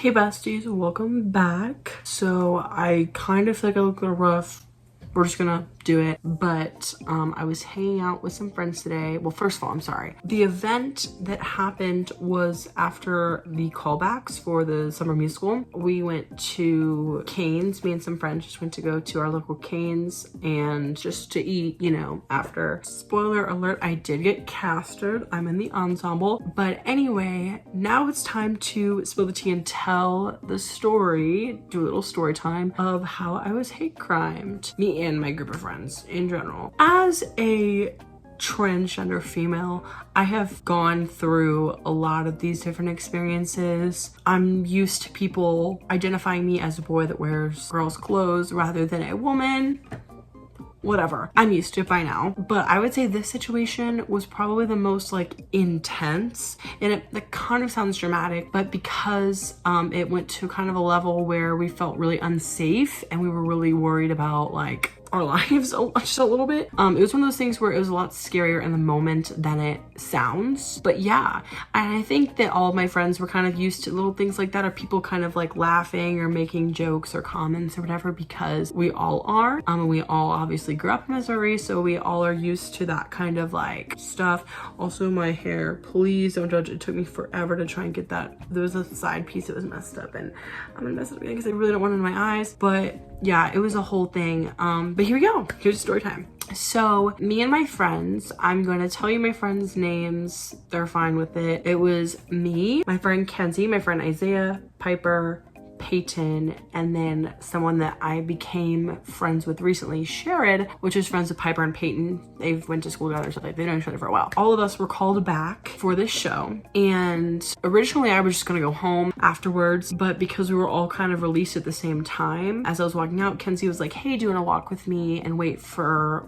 Hey besties, welcome back. So I kind of feel like I look a little rough. We're just gonna do it. But I was hanging out with some friends today. Well, first of all, I'm sorry. The event that happened was after the callbacks for the summer musical. We went to Cane's. Me and some friends just went to go to our local Cane's and just to eat, you know, after. Spoiler alert, I did get casted. I'm in the ensemble. But anyway, now it's time to spill the tea and tell the story, do a little story time of how I was hate crimed. Me and my group of friends in general. As a transgender female, I have gone through a lot of these different experiences. I'm used to people identifying me as a boy that wears girls' clothes rather than a woman. Whatever. I'm used to it by now. But I would say this situation was probably the most like intense, and it kind of sounds dramatic, but because it went to kind of a level where we felt really unsafe and we were really worried about like our lives just a little bit. It was one of those things where it was a lot scarier in the moment than it sounds. But yeah, and I think that all of my friends were kind of used to little things like that, or people kind of like laughing or making jokes or comments or whatever, because we all are. And we all obviously grew up in Missouri, so we all are used to that kind of like stuff. Also, my hair, please don't judge. It took me forever to try and get that. There was a side piece that was messed up, and I'm gonna mess it up again because I really don't want it in my eyes. But yeah, it was a whole thing. But here we go. Here's story time. So me and my friends, I'm going to tell you my friends' names. They're fine with it. It was me, my friend Kenzie, my friend Isaiah, Piper, Peyton, and then someone that I became friends with recently, Sherrod, which is friends with Piper and Peyton. They've went to school together, so they know each other for a while. All of us were called back for this show, and originally I was just gonna go home afterwards, but because we were all kind of released at the same time, as I was walking out, Kenzie was like, hey, do you want to walk with me and wait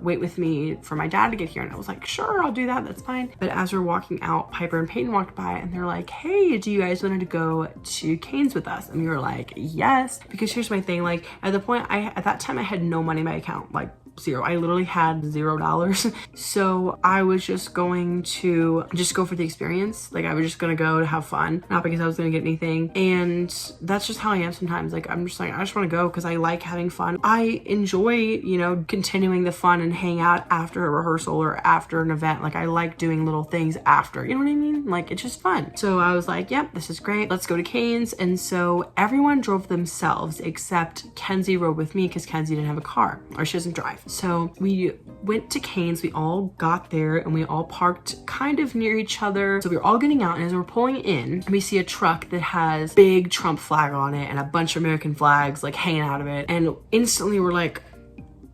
with me for my dad to get here? And I was like, sure, I'll do that, that's fine. But as we're walking out, Piper and Peyton walked by and they're like, hey, do you guys want to go to Cane's with us? And we were like, yes, because here's my thing, like at that time I had no money in my account, like zero. I literally had $0. So I was just going to just go for the experience. Like I was just gonna go to have fun, not because I was gonna get anything. And that's just how I am sometimes. Like I'm just like, I just want to go because I like having fun. I enjoy, you know, continuing the fun and hang out after a rehearsal or after an event. Like I like doing little things after, you know what I mean? Like it's just fun. So I was like, yep, this is great. Let's go to Cane's. And so everyone drove themselves except Kenzie rode with me because Kenzie didn't have a car, or she doesn't drive. So we went to Cane's, we all got there and we all parked kind of near each other. So we were all getting out, and as we're pulling in, we see a truck that has big Trump flag on it and a bunch of American flags like hanging out of it. And instantly we're like,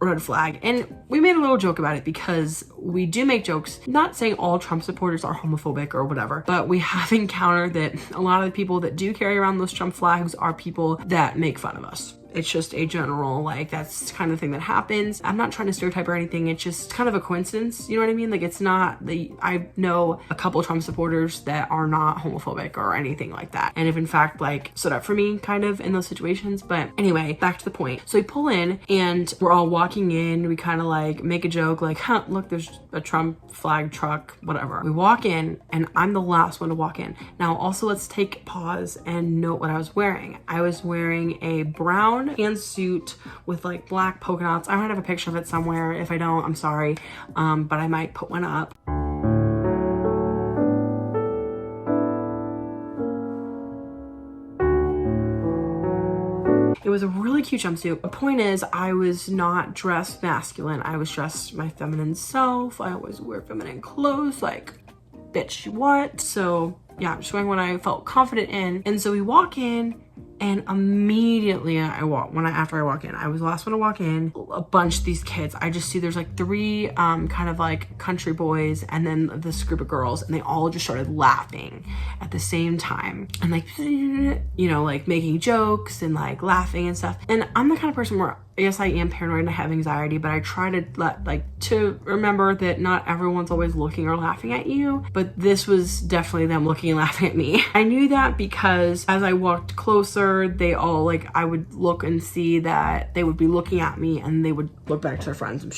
red flag. And we made a little joke about it because we do make jokes, not saying all Trump supporters are homophobic or whatever, but we have encountered that a lot of the people that do carry around those Trump flags are people that make fun of us. It's just a general, like, that's kind of thing that happens. I'm not trying to stereotype or anything. It's just kind of a coincidence. You know what I mean? Like, it's not I know a couple of Trump supporters that are not homophobic or anything like that, and have in fact like stood up for me kind of in those situations. But anyway, back to the point. So we pull in and we're all walking in. We kind of like make a joke like, huh, look, there's a Trump flag truck, whatever. We walk in and I'm the last one to walk in. Now also, let's take a pause and note what I was wearing. I was wearing a brown pantsuit with like black polka dots. I might have a picture of it somewhere. If I don't, I'm sorry, but I might put one up. It was a really cute jumpsuit. The point is, I was not dressed masculine. I was dressed my feminine self. I always wear feminine clothes, like, bitch, what? So yeah, just wearing what I felt confident in. And so we walk in, and immediately after I walk in, I was the last one to walk in. A bunch of these kids, I just see there's like three kind of like country boys and then this group of girls, and they all just started laughing at the same time and like, you know, like making jokes and like laughing and stuff. And I'm the kind of person where, yes, I am paranoid and I have anxiety, but I try to remember that not everyone's always looking or laughing at you, but this was definitely them looking and laughing at me. I knew that because as I walked closer, they all like, I would look and see that they would be looking at me and they would look back to their friends and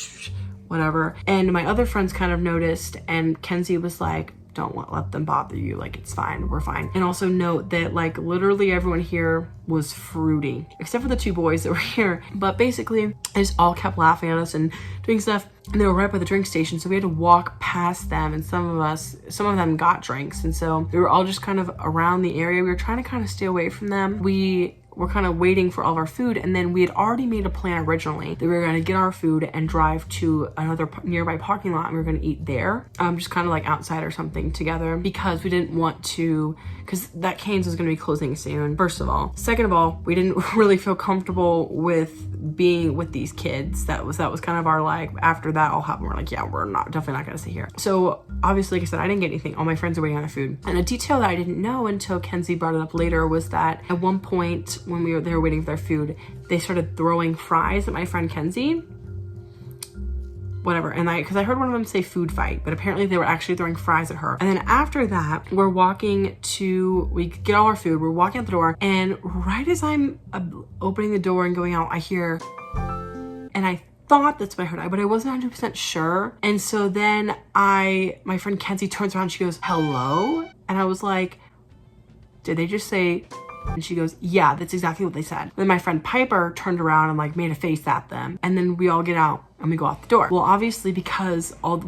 whatever. And my other friends kind of noticed, and Kenzie was like, don't let them bother you. Like, it's fine, we're fine. And also note that like literally everyone here was fruity, except for the 2 boys that were here. But basically they just all kept laughing at us and doing stuff, and they were right by the drink station, so we had to walk past them, and some of them got drinks, and so we were all just kind of around the area. We were trying to kind of stay away from them. We're kind of waiting for all of our food, and then we had already made a plan originally that we were going to get our food and drive to another nearby parking lot, and we were going to eat there, just kind of like outside or something together, because we didn't want to, because that Cane's was going to be closing soon, first of all. Second of all, we didn't really feel comfortable with being with these kids. That was kind of our, like, after that all happened, we're like, yeah, we're definitely not going to sit here. So obviously, like I said, I didn't get anything. All my friends are waiting on their food. And a detail that I didn't know until Kenzie brought it up later was that at one point when they were waiting for their food, they started throwing fries at my friend Kenzie. Whatever, and because I heard one of them say food fight, but apparently they were actually throwing fries at her. And then after that, we get all our food, we're walking out the door, and right as I'm opening the door and going out, I hear, and I thought that's what I heard, but I wasn't 100% sure. And so then my friend Kenzie turns around, she goes, hello? And I was like, did they just say? And she goes, yeah, that's exactly what they said. Then my friend Piper turned around and like made a face at them. And then we all get out and we go out the door. Well, obviously, because all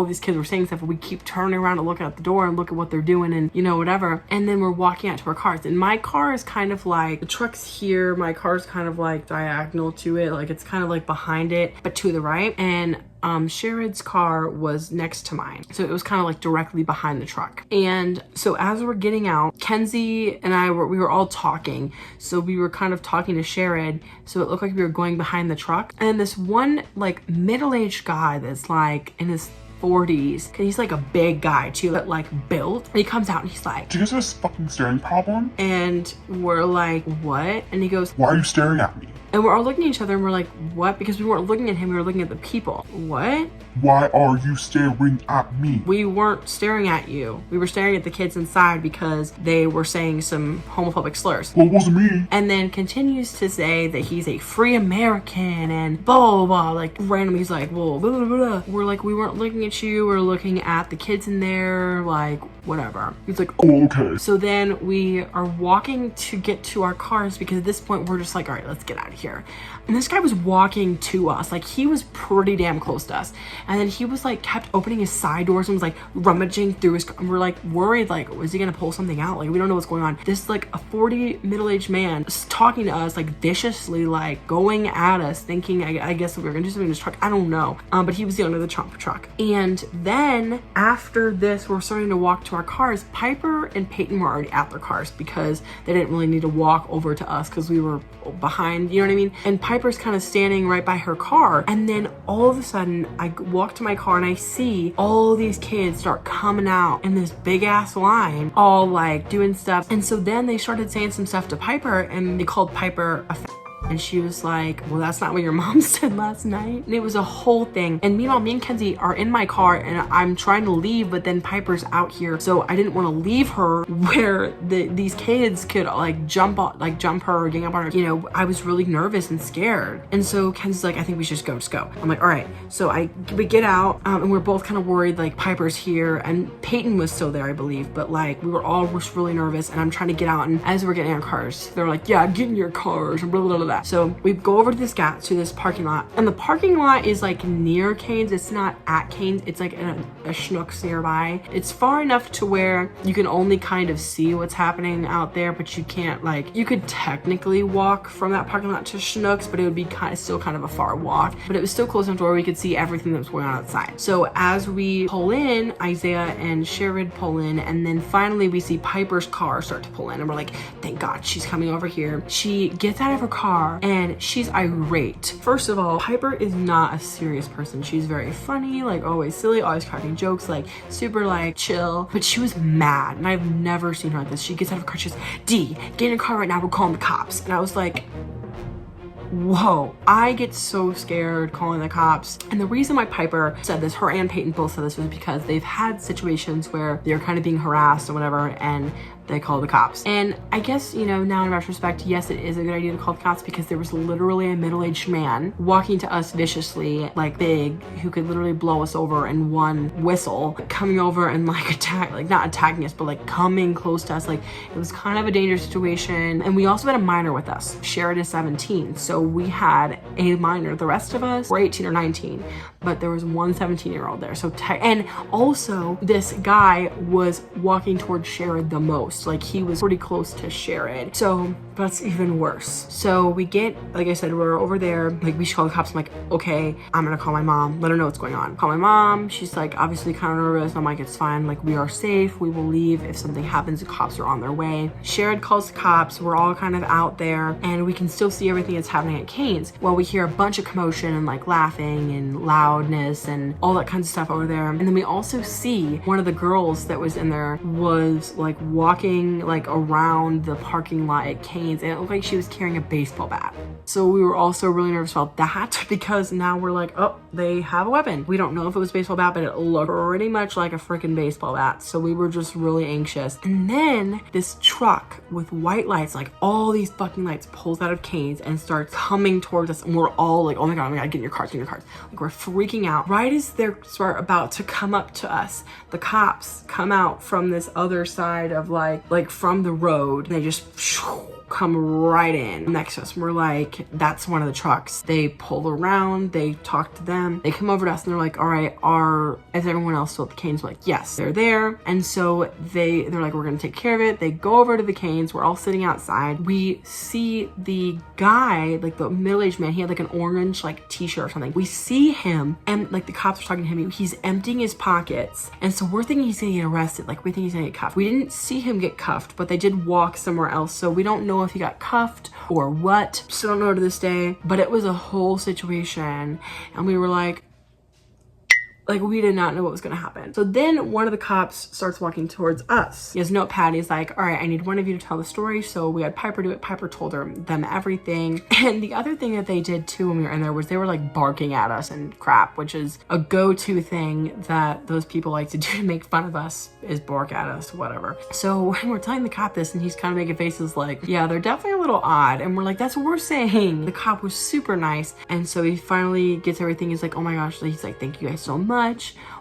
these kids were saying stuff, we keep turning around and looking at the door and look at what they're doing and, you know, whatever. And then we're walking out to our cars. And my car is kind of like, the truck's here. My car's kind of like diagonal to it. Like, it's kind of like behind it, but to the right. And Sherrod's car was next to mine. So it was kind of like directly behind the truck. And so as we're getting out, Kenzie and we were all talking. So we were kind of talking to Sherrod. So it looked like we were going behind the truck. And this one like middle-aged guy that's like in his 40s, and he's like a big guy too, but like built. And he comes out and he's like, do you guys have a fucking staring problem? And we're like, what? And he goes, why are you staring at me? And we're all looking at each other and we're like, what? Because we weren't looking at him, we were looking at the people. What? Why are you staring at me? We weren't staring at you. We were staring at the kids inside because they were saying some homophobic slurs. Well, it wasn't me. And then continues to say that he's a free American and blah, blah, blah. Like randomly he's like, well, blah, blah, blah. We're like, we weren't looking at you. We're looking at the kids in there, like whatever. He's like, oh, okay. So then we are walking to get to our cars because at this point we're just like, all right, let's get out of here. And this guy was walking to us. Like, he was pretty damn close to us. And then he was like, kept opening his side doors and was like rummaging through his car. And we're like worried, like, is he gonna pull something out? Like, we don't know what's going on. This like a 40 middle-aged man talking to us like viciously, like going at us, thinking I guess that we were gonna do something in his truck. I don't know. But he was the owner of the truck. And then after this, we're starting to walk to our cars. Piper and Peyton were already at their cars because they didn't really need to walk over to us because we were behind, you know what I mean? And Piper's kind of standing right by her car. And then all of a sudden I walk to my car and I see all these kids start coming out in this big ass line, all like doing stuff. And so then they started saying some stuff to Piper and they called Piper a and she was like, well, that's not what your mom said last night. And it was a whole thing. And meanwhile, me and Kenzie are in my car and I'm trying to leave, but then Piper's out here. So I didn't want to leave her where these kids could like jump her or gang up on her. You know, I was really nervous and scared. And so Kenzie's like, I think we should just go. I'm like, all right. So we get out and we're both kind of worried, like Piper's here and Peyton was still there, I believe. But like we were all just really nervous and I'm trying to get out. And as we're getting in our cars, they're like, yeah, get in your cars and blah, blah, blah, blah. So we go over to this parking lot, and the parking lot is like near Cane's. It's not at Cane's. It's like a Schnucks nearby. It's far enough to where you can only kind of see what's happening out there, but you can't like, you could technically walk from that parking lot to Schnucks, but it would be still kind of a far walk, but it was still close enough to where we could see everything that was going on outside. So as we pull in, Isaiah and Sherrod pull in, and then finally we see Piper's car start to pull in, and we're like, thank God she's coming over here. She gets out of her car and she's irate. First of all, Piper is not a serious person. She's very funny, like always silly, always cracking jokes, like super like chill, but she was mad and I've never seen her like this. She gets out of her car, she goes, D, get in your car right now, we're calling the cops. And I was like, whoa, I get so scared calling the cops. And the reason why Piper said this, her and Peyton both said this, was because they've had situations where they're kind of being harassed or whatever, and they call the cops. And I guess, you know, now in retrospect, yes, it is a good idea to call the cops, because there was literally a middle-aged man walking to us viciously, like big, who could literally blow us over in one whistle, coming over and like not attacking us, but like coming close to us. Like, it was kind of a dangerous situation. And we also had a minor with us. Sharon is 17, so we had a minor. The rest of us were 18 or 19, but there was one 17-year-old there. So and also this guy was walking towards Sharon the most. Like, he was pretty close to Sharon, so that's even worse. So we get, like I said, we're over there, like, we should call the cops. I'm like, okay, I'm gonna call my mom, let her know what's going on. Call my mom. She's like obviously kind of nervous. I'm like, it's fine, like, we are safe, we will leave. If something happens, the cops are on their way. Sharon calls the cops. We're all kind of out there, and we can still see everything that's happening at Cane's. Well, we hear a bunch of commotion and like laughing and loudness and all that kind of stuff over there. And then we also see one of the girls that was in there was like walking like around the parking lot at Cane's, and it looked like she was carrying a baseball bat. So we were also really nervous about that, because now we're like, oh, they have a weapon. We don't know if it was a baseball bat, but it looked pretty much like a freaking baseball bat. So we were just really anxious. And then this truck with white lights, like all these fucking lights, pulls out of Cane's and starts coming towards us. And we're all like, oh my God, get in your cars, get in your cars. Like, we're freaking out. Right as they're about to come up to us, the cops come out from this other side of like from the road. They just come right in next to us. We're like, that's one of the trucks. They pull around, they talk to them, they come over to us, and they're like, all right, is everyone else still at the Cane's? We're like, yes, they're there. And so they're like, we're gonna take care of it. They go over to the Cane's. We're all sitting outside. We see the guy, like the middle-aged man, he had like an orange like t-shirt or something. We see him, and like the cops are talking to him, he's emptying his pockets. And so we're thinking he's gonna get arrested. Like, we think he's gonna get cuffed. We didn't see him get cuffed, but they did walk somewhere else, so we don't know if he got cuffed or what. Still don't know to this day, but it was a whole situation, and we were like, we did not know what was gonna happen. So then one of the cops starts walking towards us. He has a notepad. He's like, all right, I need one of you to tell the story. So we had Piper do it. Piper told them everything. And the other thing that they did too when we were in there was they were like barking at us and crap, which is a go-to thing that those people like to do to make fun of us, is bark at us, whatever. So when we're telling the cop this, and he's kind of making faces like, yeah, they're definitely a little odd. And we're like, that's what we're saying. The cop was super nice. And so he finally gets everything. He's like, oh my gosh. He's like, thank you guys so much.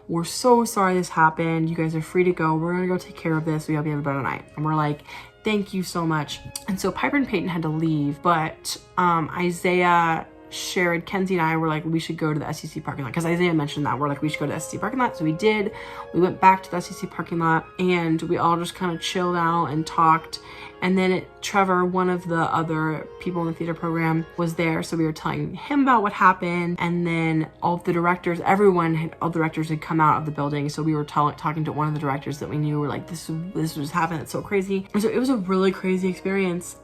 We're so sorry this happened. You guys are free to go. We're gonna go take care of this. We hope you have a better night. And we're like, thank you so much. And so Piper and Peyton had to leave, but Isaiah, Sharon, Kenzie, and I were like, we should go to the SEC parking lot, because Isaiah mentioned that. We're like, we should go to the SEC parking lot. So we did. We went back to the SEC parking lot, and we all just kind of chilled out and talked. And then Trevor, one of the other people in the theater program, was there. So we were telling him about what happened. And then all the directors, all the directors had come out of the building. So we were talking to one of the directors that we knew. We're like, this just happened. It's so crazy. And so it was a really crazy experience.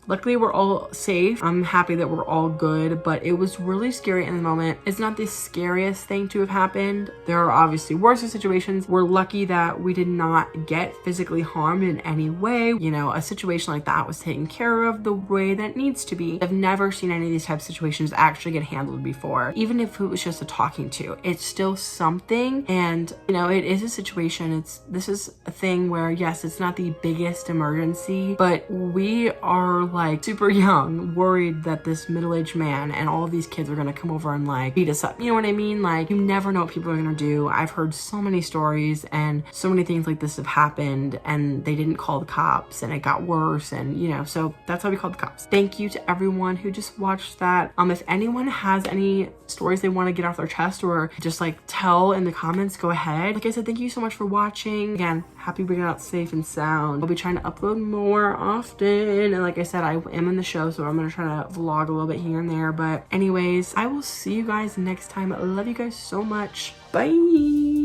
Luckily, we're all safe. I'm happy that we're all good, but it was really scary in the moment. It's not the scariest thing to have happened. There are obviously worse situations. We're lucky that we did not get physically harmed in any way. You know, a situation like that was taken care of the way that it needs to be. I've never seen any of these types of situations actually get handled before. Even if it was just a talking to, it's still something. And, you know, it is a situation. This is a thing where, yes, it's not the biggest emergency, but we are like super young, worried that this middle-aged man and all of these kids are gonna come over and like beat us up. You know what I mean? Like, you never know what people are gonna do. I've heard so many stories and so many things like this have happened, and they didn't call the cops and it got worse, and you know, so that's why we called the cops. Thank you to everyone who just watched that. If anyone has any stories they want to get off their chest or just like tell in the comments, go ahead. Like I said, thank you so much for watching. Again, happy we got out safe and sound. I'll be trying to upload more often, and like I said, I am in the show, so I'm gonna try to vlog a little bit here and there. But anyways, I will see you guys next time. I love you guys so much. Bye.